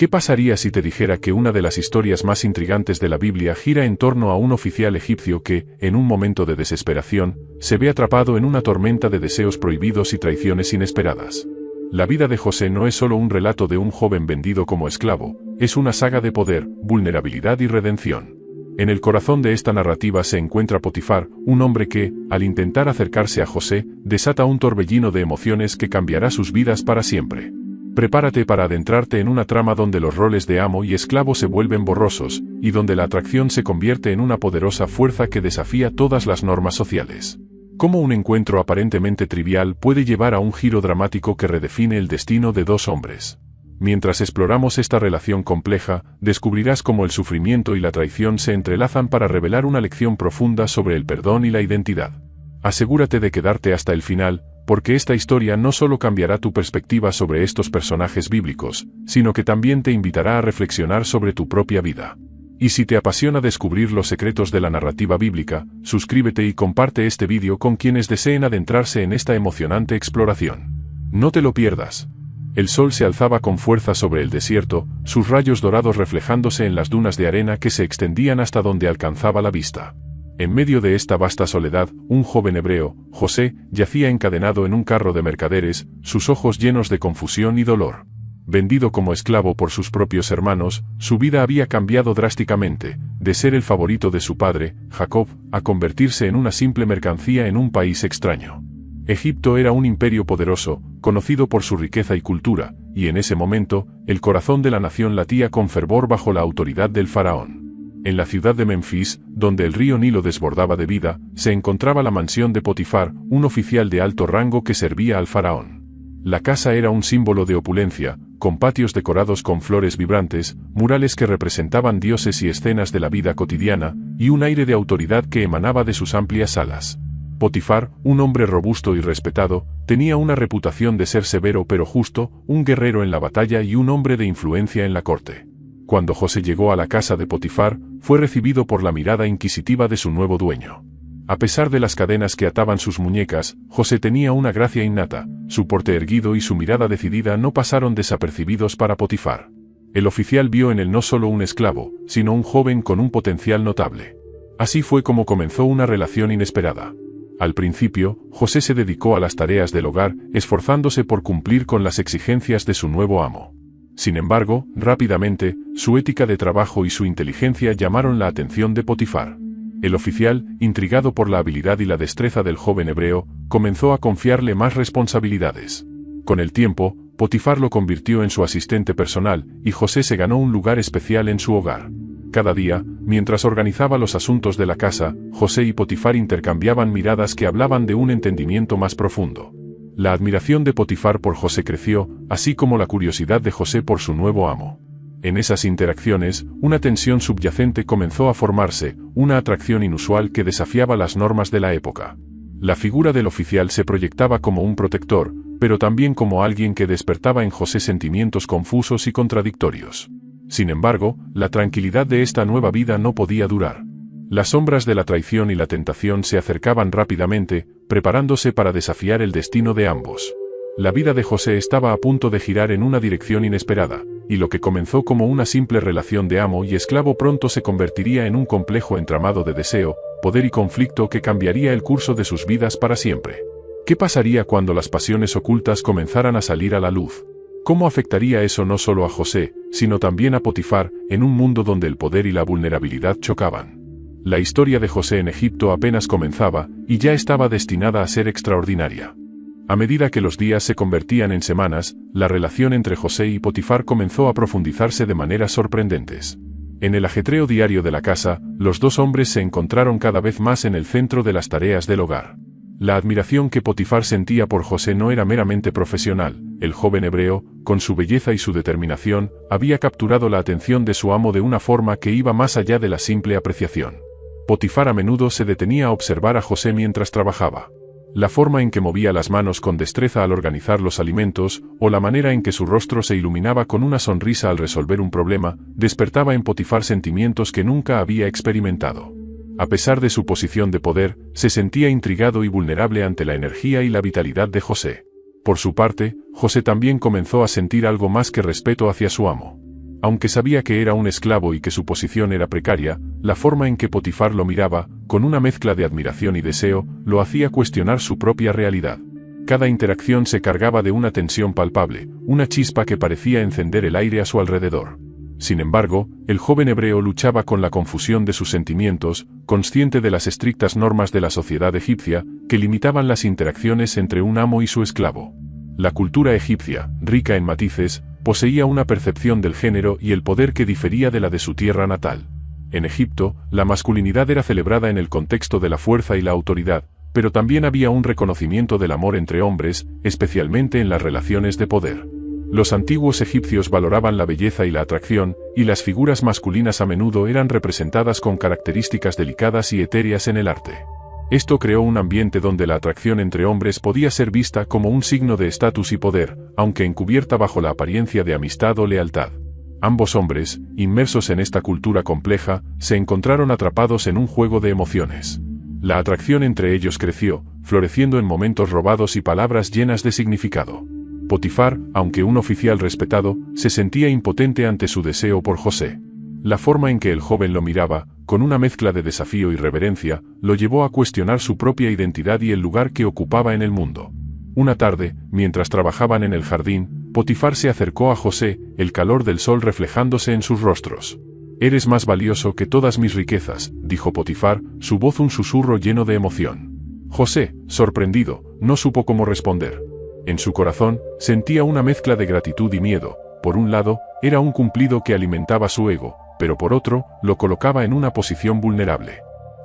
¿Qué pasaría si te dijera que una de las historias más intrigantes de la Biblia gira en torno a un oficial egipcio que, en un momento de desesperación, se ve atrapado en una tormenta de deseos prohibidos y traiciones inesperadas? La vida de José no es solo un relato de un joven vendido como esclavo, es una saga de poder, vulnerabilidad y redención. En el corazón de esta narrativa se encuentra Potifar, un hombre que, al intentar acercarse a José, desata un torbellino de emociones que cambiará sus vidas para siempre. Prepárate para adentrarte en una trama donde los roles de amo y esclavo se vuelven borrosos, y donde la atracción se convierte en una poderosa fuerza que desafía todas las normas sociales. Cómo un encuentro aparentemente trivial puede llevar a un giro dramático que redefine el destino de dos hombres. Mientras exploramos esta relación compleja, descubrirás cómo el sufrimiento y la traición se entrelazan para revelar una lección profunda sobre el perdón y la identidad. Asegúrate de quedarte hasta el final, porque esta historia no solo cambiará tu perspectiva sobre estos personajes bíblicos, sino que también te invitará a reflexionar sobre tu propia vida. Y si te apasiona descubrir los secretos de la narrativa bíblica, suscríbete y comparte este vídeo con quienes deseen adentrarse en esta emocionante exploración. No te lo pierdas. El sol se alzaba con fuerza sobre el desierto, sus rayos dorados reflejándose en las dunas de arena que se extendían hasta donde alcanzaba la vista. En medio de esta vasta soledad, un joven hebreo, José, yacía encadenado en un carro de mercaderes, sus ojos llenos de confusión y dolor. Vendido como esclavo por sus propios hermanos, su vida había cambiado drásticamente, de ser el favorito de su padre, Jacob, a convertirse en una simple mercancía en un país extraño. Egipto era un imperio poderoso, conocido por su riqueza y cultura, y en ese momento, el corazón de la nación latía con fervor bajo la autoridad del faraón. En la ciudad de Memphis, donde el río Nilo desbordaba de vida, se encontraba la mansión de Potifar, un oficial de alto rango que servía al faraón. La casa era un símbolo de opulencia, con patios decorados con flores vibrantes, murales que representaban dioses y escenas de la vida cotidiana, y un aire de autoridad que emanaba de sus amplias salas. Potifar, un hombre robusto y respetado, tenía una reputación de ser severo pero justo, un guerrero en la batalla y un hombre de influencia en la corte. Cuando José llegó a la casa de Potifar, fue recibido por la mirada inquisitiva de su nuevo dueño. A pesar de las cadenas que ataban sus muñecas, José tenía una gracia innata, su porte erguido y su mirada decidida no pasaron desapercibidos para Potifar. El oficial vio en él no solo un esclavo, sino un joven con un potencial notable. Así fue como comenzó una relación inesperada. Al principio, José se dedicó a las tareas del hogar, esforzándose por cumplir con las exigencias de su nuevo amo. Sin embargo, rápidamente, su ética de trabajo y su inteligencia llamaron la atención de Potifar. El oficial, intrigado por la habilidad y la destreza del joven hebreo, comenzó a confiarle más responsabilidades. Con el tiempo, Potifar lo convirtió en su asistente personal, y José se ganó un lugar especial en su hogar. Cada día, mientras organizaba los asuntos de la casa, José y Potifar intercambiaban miradas que hablaban de un entendimiento más profundo. La admiración de Potifar por José creció, así como la curiosidad de José por su nuevo amo. En esas interacciones, una tensión subyacente comenzó a formarse, una atracción inusual que desafiaba las normas de la época. La figura del oficial se proyectaba como un protector, pero también como alguien que despertaba en José sentimientos confusos y contradictorios. Sin embargo, la tranquilidad de esta nueva vida no podía durar. Las sombras de la traición y la tentación se acercaban rápidamente, preparándose para desafiar el destino de ambos. La vida de José estaba a punto de girar en una dirección inesperada, y lo que comenzó como una simple relación de amo y esclavo pronto se convertiría en un complejo entramado de deseo, poder y conflicto que cambiaría el curso de sus vidas para siempre. ¿Qué pasaría cuando las pasiones ocultas comenzaran a salir a la luz? ¿Cómo afectaría eso no solo a José, sino también a Potifar, en un mundo donde el poder y la vulnerabilidad chocaban? La historia de José en Egipto apenas comenzaba, y ya estaba destinada a ser extraordinaria. A medida que los días se convertían en semanas, la relación entre José y Potifar comenzó a profundizarse de maneras sorprendentes. En el ajetreo diario de la casa, los dos hombres se encontraron cada vez más en el centro de las tareas del hogar. La admiración que Potifar sentía por José no era meramente profesional. El joven hebreo, con su belleza y su determinación, había capturado la atención de su amo de una forma que iba más allá de la simple apreciación. Potifar a menudo se detenía a observar a José mientras trabajaba. La forma en que movía las manos con destreza al organizar los alimentos, o la manera en que su rostro se iluminaba con una sonrisa al resolver un problema, despertaba en Potifar sentimientos que nunca había experimentado. A pesar de su posición de poder, se sentía intrigado y vulnerable ante la energía y la vitalidad de José. Por su parte, José también comenzó a sentir algo más que respeto hacia su amo. Aunque sabía que era un esclavo y que su posición era precaria, la forma en que Potifar lo miraba, con una mezcla de admiración y deseo, lo hacía cuestionar su propia realidad. Cada interacción se cargaba de una tensión palpable, una chispa que parecía encender el aire a su alrededor. Sin embargo, el joven hebreo luchaba con la confusión de sus sentimientos, consciente de las estrictas normas de la sociedad egipcia, que limitaban las interacciones entre un amo y su esclavo. La cultura egipcia, rica en matices, poseía una percepción del género y el poder que difería de la de su tierra natal. En Egipto, la masculinidad era celebrada en el contexto de la fuerza y la autoridad, pero también había un reconocimiento del amor entre hombres, especialmente en las relaciones de poder. Los antiguos egipcios valoraban la belleza y la atracción, y las figuras masculinas a menudo eran representadas con características delicadas y etéreas en el arte. Esto creó un ambiente donde la atracción entre hombres podía ser vista como un signo de estatus y poder, aunque encubierta bajo la apariencia de amistad o lealtad. Ambos hombres, inmersos en esta cultura compleja, se encontraron atrapados en un juego de emociones. La atracción entre ellos creció, floreciendo en momentos robados y palabras llenas de significado. Potifar, aunque un oficial respetado, se sentía impotente ante su deseo por José. La forma en que el joven lo miraba, con una mezcla de desafío y reverencia, lo llevó a cuestionar su propia identidad y el lugar que ocupaba en el mundo. Una tarde, mientras trabajaban en el jardín, Potifar se acercó a José, el calor del sol reflejándose en sus rostros. «Eres más valioso que todas mis riquezas», dijo Potifar, su voz un susurro lleno de emoción. José, sorprendido, no supo cómo responder. En su corazón, sentía una mezcla de gratitud y miedo. Por un lado, era un cumplido que alimentaba su ego, pero por otro, lo colocaba en una posición vulnerable.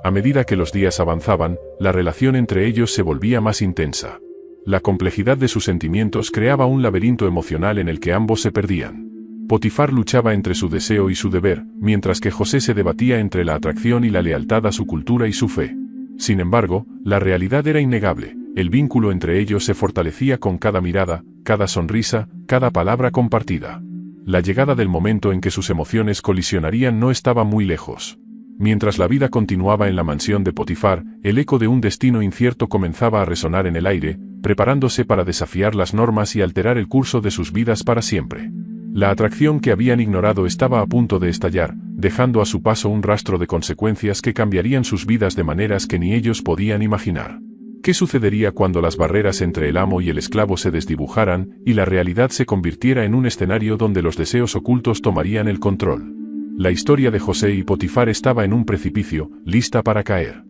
A medida que los días avanzaban, la relación entre ellos se volvía más intensa. La complejidad de sus sentimientos creaba un laberinto emocional en el que ambos se perdían. Potifar luchaba entre su deseo y su deber, mientras que José se debatía entre la atracción y la lealtad a su cultura y su fe. Sin embargo, la realidad era innegable. El vínculo entre ellos se fortalecía con cada mirada, cada sonrisa, cada palabra compartida. La llegada del momento en que sus emociones colisionarían no estaba muy lejos. Mientras la vida continuaba en la mansión de Potifar, el eco de un destino incierto comenzaba a resonar en el aire, preparándose para desafiar las normas y alterar el curso de sus vidas para siempre. La atracción que habían ignorado estaba a punto de estallar, dejando a su paso un rastro de consecuencias que cambiarían sus vidas de maneras que ni ellos podían imaginar. ¿Qué sucedería cuando las barreras entre el amo y el esclavo se desdibujaran, y la realidad se convirtiera en un escenario donde los deseos ocultos tomarían el control? La historia de José y Potifar estaba en un precipicio, lista para caer.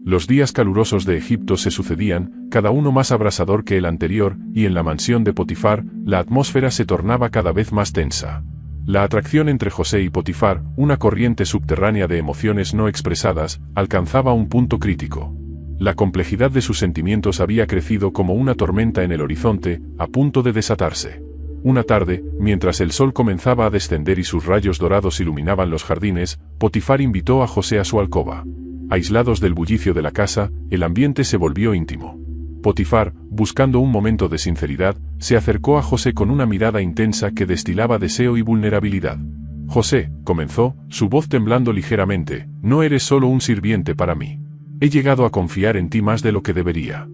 Los días calurosos de Egipto se sucedían, cada uno más abrasador que el anterior, y en la mansión de Potifar, la atmósfera se tornaba cada vez más tensa. La atracción entre José y Potifar, una corriente subterránea de emociones no expresadas, alcanzaba un punto crítico. La complejidad de sus sentimientos había crecido como una tormenta en el horizonte, a punto de desatarse. Una tarde, mientras el sol comenzaba a descender y sus rayos dorados iluminaban los jardines, Potifar invitó a José a su alcoba. Aislados del bullicio de la casa, el ambiente se volvió íntimo. Potifar, buscando un momento de sinceridad, se acercó a José con una mirada intensa que destilaba deseo y vulnerabilidad. «José», comenzó, su voz temblando ligeramente, «no eres solo un sirviente para mí. He llegado a confiar en ti más de lo que debería».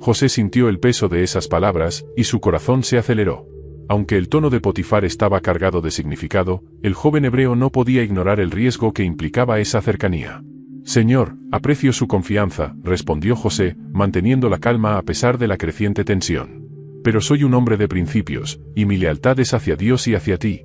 José sintió el peso de esas palabras, y su corazón se aceleró. Aunque el tono de Potifar estaba cargado de significado, el joven hebreo no podía ignorar el riesgo que implicaba esa cercanía. «Señor, aprecio su confianza», respondió José, manteniendo la calma a pesar de la creciente tensión. «Pero soy un hombre de principios, y mi lealtad es hacia Dios y hacia ti».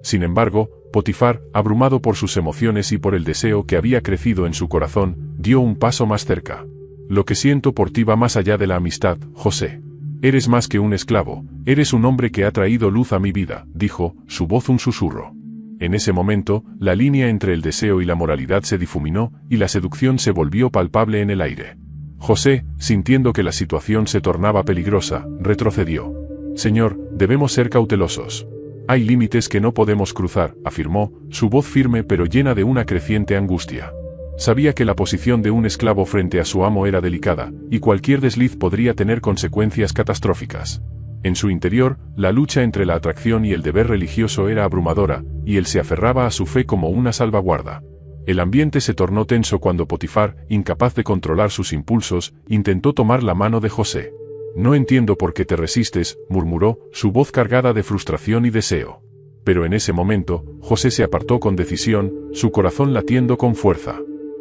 Sin embargo, Potifar, abrumado por sus emociones y por el deseo que había crecido en su corazón, dio un paso más cerca. «Lo que siento por ti va más allá de la amistad, José. Eres más que un esclavo, eres un hombre que ha traído luz a mi vida», dijo, su voz un susurro. En ese momento, la línea entre el deseo y la moralidad se difuminó, y la seducción se volvió palpable en el aire. José, sintiendo que la situación se tornaba peligrosa, retrocedió. «Señor, debemos ser cautelosos. Hay límites que no podemos cruzar», afirmó, su voz firme pero llena de una creciente angustia. Sabía que la posición de un esclavo frente a su amo era delicada, y cualquier desliz podría tener consecuencias catastróficas. En su interior, la lucha entre la atracción y el deber religioso era abrumadora, y él se aferraba a su fe como una salvaguarda. El ambiente se tornó tenso cuando Potifar, incapaz de controlar sus impulsos, intentó tomar la mano de José. «No entiendo por qué te resistes», murmuró, su voz cargada de frustración y deseo. Pero en ese momento, José se apartó con decisión, su corazón latiendo con fuerza.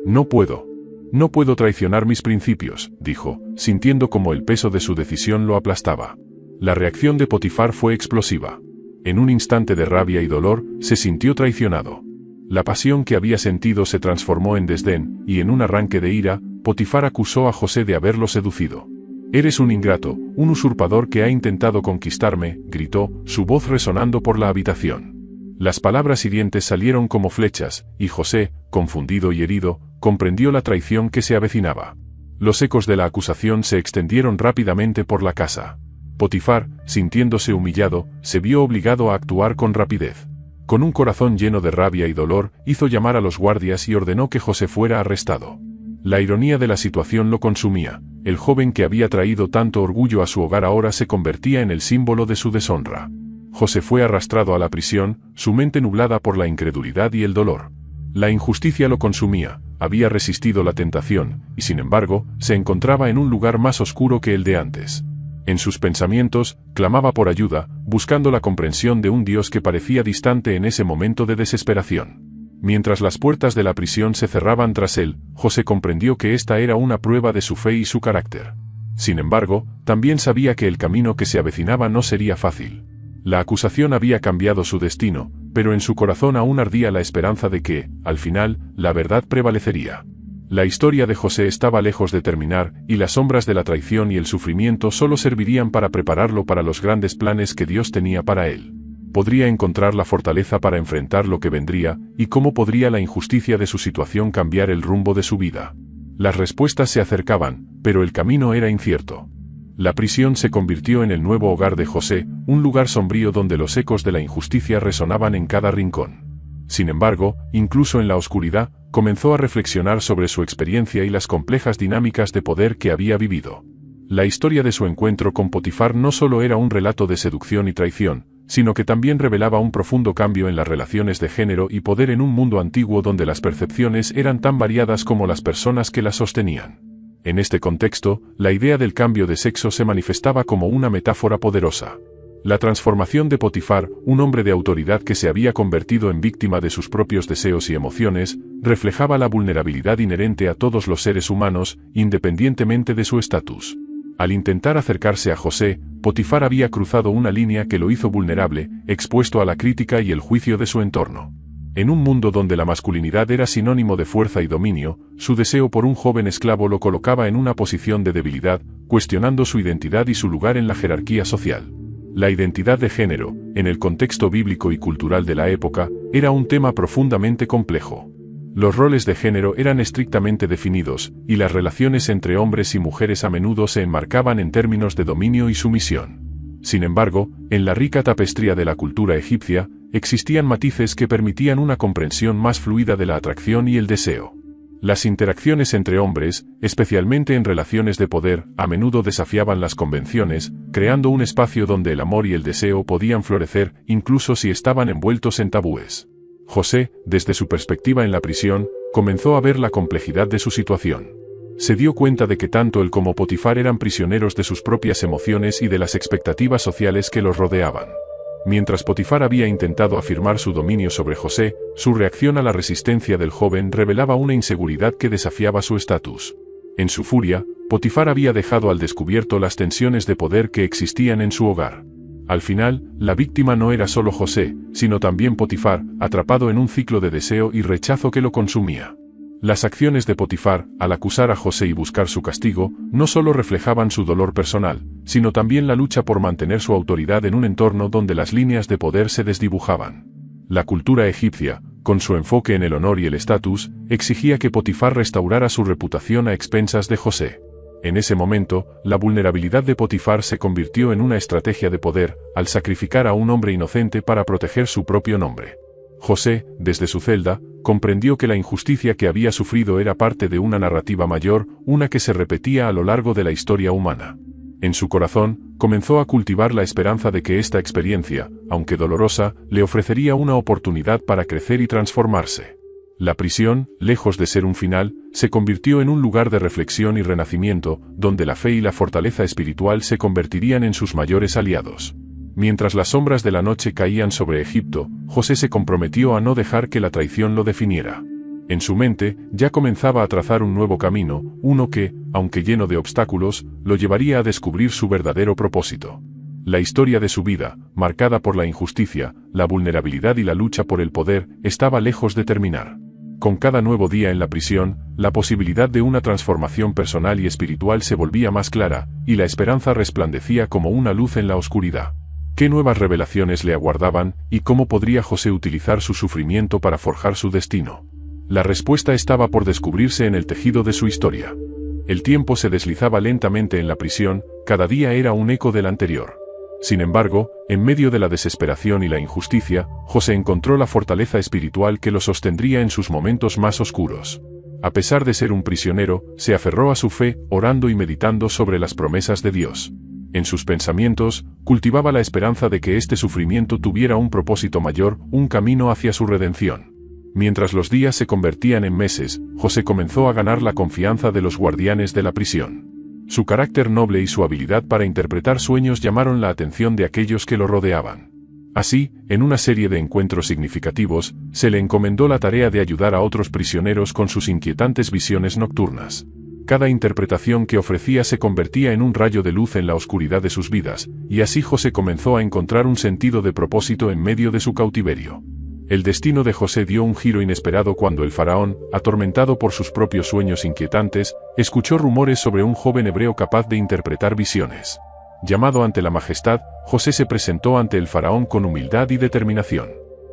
No puedo traicionar mis principios, dijo, sintiendo como el peso de su decisión lo aplastaba. La reacción de Potifar fue explosiva. En un instante de rabia y dolor, se sintió traicionado. La pasión que había sentido se transformó en desdén, y en un arranque de ira, Potifar acusó a José de haberlo seducido. «Eres un ingrato, un usurpador que ha intentado conquistarme», gritó, su voz resonando por la habitación. Las palabras hirientes salieron como flechas, y José, confundido y herido, comprendió la traición que se avecinaba. Los ecos de la acusación se extendieron rápidamente por la casa. Potifar, sintiéndose humillado, se vio obligado a actuar con rapidez. Con un corazón lleno de rabia y dolor, hizo llamar a los guardias y ordenó que José fuera arrestado. La ironía de la situación lo consumía. El joven que había traído tanto orgullo a su hogar ahora se convertía en el símbolo de su deshonra. José fue arrastrado a la prisión, su mente nublada por la incredulidad y el dolor. La injusticia lo consumía, había resistido la tentación, y sin embargo, se encontraba en un lugar más oscuro que el de antes. En sus pensamientos, clamaba por ayuda, buscando la comprensión de un Dios que parecía distante en ese momento de desesperación. Mientras las puertas de la prisión se cerraban tras él, José comprendió que esta era una prueba de su fe y su carácter. Sin embargo, también sabía que el camino que se avecinaba no sería fácil. La acusación había cambiado su destino, pero en su corazón aún ardía la esperanza de que, al final, la verdad prevalecería. La historia de José estaba lejos de terminar, y las sombras de la traición y el sufrimiento solo servirían para prepararlo para los grandes planes que Dios tenía para él. Podría encontrar la fortaleza para enfrentar lo que vendría, y cómo podría la injusticia de su situación cambiar el rumbo de su vida. Las respuestas se acercaban, pero el camino era incierto. La prisión se convirtió en el nuevo hogar de José, un lugar sombrío donde los ecos de la injusticia resonaban en cada rincón. Sin embargo, incluso en la oscuridad, comenzó a reflexionar sobre su experiencia y las complejas dinámicas de poder que había vivido. La historia de su encuentro con Potifar no solo era un relato de seducción y traición, sino que también revelaba un profundo cambio en las relaciones de género y poder en un mundo antiguo donde las percepciones eran tan variadas como las personas que las sostenían. En este contexto, la idea del cambio de sexo se manifestaba como una metáfora poderosa. La transformación de Potifar, un hombre de autoridad que se había convertido en víctima de sus propios deseos y emociones, reflejaba la vulnerabilidad inherente a todos los seres humanos, independientemente de su estatus. Al intentar acercarse a José, Potifar había cruzado una línea que lo hizo vulnerable, expuesto a la crítica y el juicio de su entorno. En un mundo donde la masculinidad era sinónimo de fuerza y dominio, su deseo por un joven esclavo lo colocaba en una posición de debilidad, cuestionando su identidad y su lugar en la jerarquía social. La identidad de género, en el contexto bíblico y cultural de la época, era un tema profundamente complejo. Los roles de género eran estrictamente definidos, y las relaciones entre hombres y mujeres a menudo se enmarcaban en términos de dominio y sumisión. Sin embargo, en la rica tapestría de la cultura egipcia, existían matices que permitían una comprensión más fluida de la atracción y el deseo. Las interacciones entre hombres, especialmente en relaciones de poder, a menudo desafiaban las convenciones, creando un espacio donde el amor y el deseo podían florecer, incluso si estaban envueltos en tabúes. José, desde su perspectiva en la prisión, comenzó a ver la complejidad de su situación. Se dio cuenta de que tanto él como Potifar eran prisioneros de sus propias emociones y de las expectativas sociales que los rodeaban. Mientras Potifar había intentado afirmar su dominio sobre José, su reacción a la resistencia del joven revelaba una inseguridad que desafiaba su estatus. En su furia, Potifar había dejado al descubierto las tensiones de poder que existían en su hogar. Al final, la víctima no era solo José, sino también Potifar, atrapado en un ciclo de deseo y rechazo que lo consumía. Las acciones de Potifar, al acusar a José y buscar su castigo, no solo reflejaban su dolor personal, sino también la lucha por mantener su autoridad en un entorno donde las líneas de poder se desdibujaban. La cultura egipcia, con su enfoque en el honor y el estatus, exigía que Potifar restaurara su reputación a expensas de José. En ese momento, la vulnerabilidad de Potifar se convirtió en una estrategia de poder, al sacrificar a un hombre inocente para proteger su propio nombre. José, desde su celda, comprendió que la injusticia que había sufrido era parte de una narrativa mayor, una que se repetía a lo largo de la historia humana. En su corazón, comenzó a cultivar la esperanza de que esta experiencia, aunque dolorosa, le ofrecería una oportunidad para crecer y transformarse. La prisión, lejos de ser un final, se convirtió en un lugar de reflexión y renacimiento, donde la fe y la fortaleza espiritual se convertirían en sus mayores aliados. Mientras las sombras de la noche caían sobre Egipto, José se comprometió a no dejar que la traición lo definiera. En su mente, ya comenzaba a trazar un nuevo camino, uno que, aunque lleno de obstáculos, lo llevaría a descubrir su verdadero propósito. La historia de su vida, marcada por la injusticia, la vulnerabilidad y la lucha por el poder, estaba lejos de terminar. Con cada nuevo día en la prisión, la posibilidad de una transformación personal y espiritual se volvía más clara, y la esperanza resplandecía como una luz en la oscuridad. ¿Qué nuevas revelaciones le aguardaban, y cómo podría José utilizar su sufrimiento para forjar su destino? La respuesta estaba por descubrirse en el tejido de su historia. El tiempo se deslizaba lentamente en la prisión, cada día era un eco del anterior. Sin embargo, en medio de la desesperación y la injusticia, José encontró la fortaleza espiritual que lo sostendría en sus momentos más oscuros. A pesar de ser un prisionero, se aferró a su fe, orando y meditando sobre las promesas de Dios. En sus pensamientos, cultivaba la esperanza de que este sufrimiento tuviera un propósito mayor, un camino hacia su redención. Mientras los días se convertían en meses, José comenzó a ganar la confianza de los guardianes de la prisión. Su carácter noble y su habilidad para interpretar sueños llamaron la atención de aquellos que lo rodeaban. Así, en una serie de encuentros significativos, se le encomendó la tarea de ayudar a otros prisioneros con sus inquietantes visiones nocturnas. Cada interpretación que ofrecía se convertía en un rayo de luz en la oscuridad de sus vidas, y así José comenzó a encontrar un sentido de propósito en medio de su cautiverio. El destino de José dio un giro inesperado cuando el faraón, atormentado por sus propios sueños inquietantes, escuchó rumores sobre un joven hebreo capaz de interpretar visiones. Llamado ante la majestad, José se presentó ante el faraón con humildad y determinación.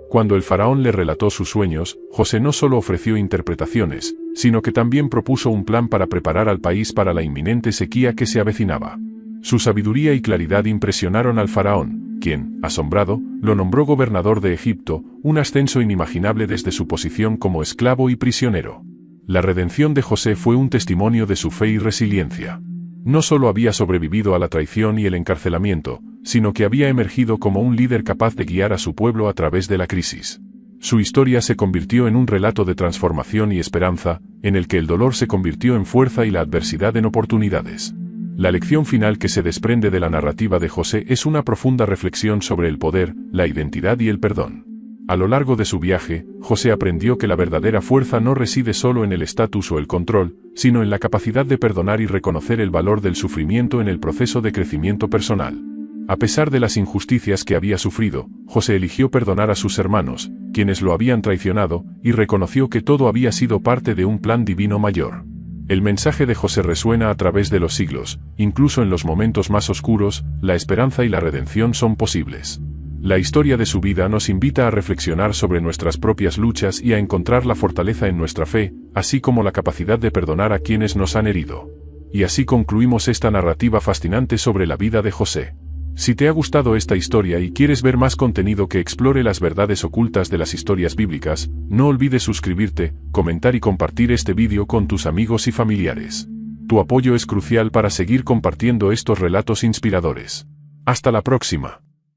Cuando el faraón le relató sus sueños, José no solo ofreció interpretaciones, sino que también propuso un plan para preparar al país para la inminente sequía que se avecinaba. Su sabiduría y claridad impresionaron al faraón, quien, asombrado, lo nombró gobernador de Egipto, un ascenso inimaginable desde su posición como esclavo y prisionero. La redención de José fue un testimonio de su fe y resiliencia. No solo había sobrevivido a la traición y el encarcelamiento, sino que había emergido como un líder capaz de guiar a su pueblo a través de la crisis. Su historia se convirtió en un relato de transformación y esperanza, en el que el dolor se convirtió en fuerza y la adversidad en oportunidades. La lección final que se desprende de la narrativa de José es una profunda reflexión sobre el poder, la identidad y el perdón. A lo largo de su viaje, José aprendió que la verdadera fuerza no reside solo en el estatus o el control, sino en la capacidad de perdonar y reconocer el valor del sufrimiento en el proceso de crecimiento personal. A pesar de las injusticias que había sufrido, José eligió perdonar a sus hermanos, quienes lo habían traicionado, y reconoció que todo había sido parte de un plan divino mayor. El mensaje de José resuena a través de los siglos, incluso en los momentos más oscuros, la esperanza y la redención son posibles. La historia de su vida nos invita a reflexionar sobre nuestras propias luchas y a encontrar la fortaleza en nuestra fe, así como la capacidad de perdonar a quienes nos han herido. Y así concluimos esta narrativa fascinante sobre la vida de José. Si te ha gustado esta historia y quieres ver más contenido que explore las verdades ocultas de las historias bíblicas, no olvides suscribirte, comentar y compartir este vídeo con tus amigos y familiares. Tu apoyo es crucial para seguir compartiendo estos relatos inspiradores. Hasta la próxima.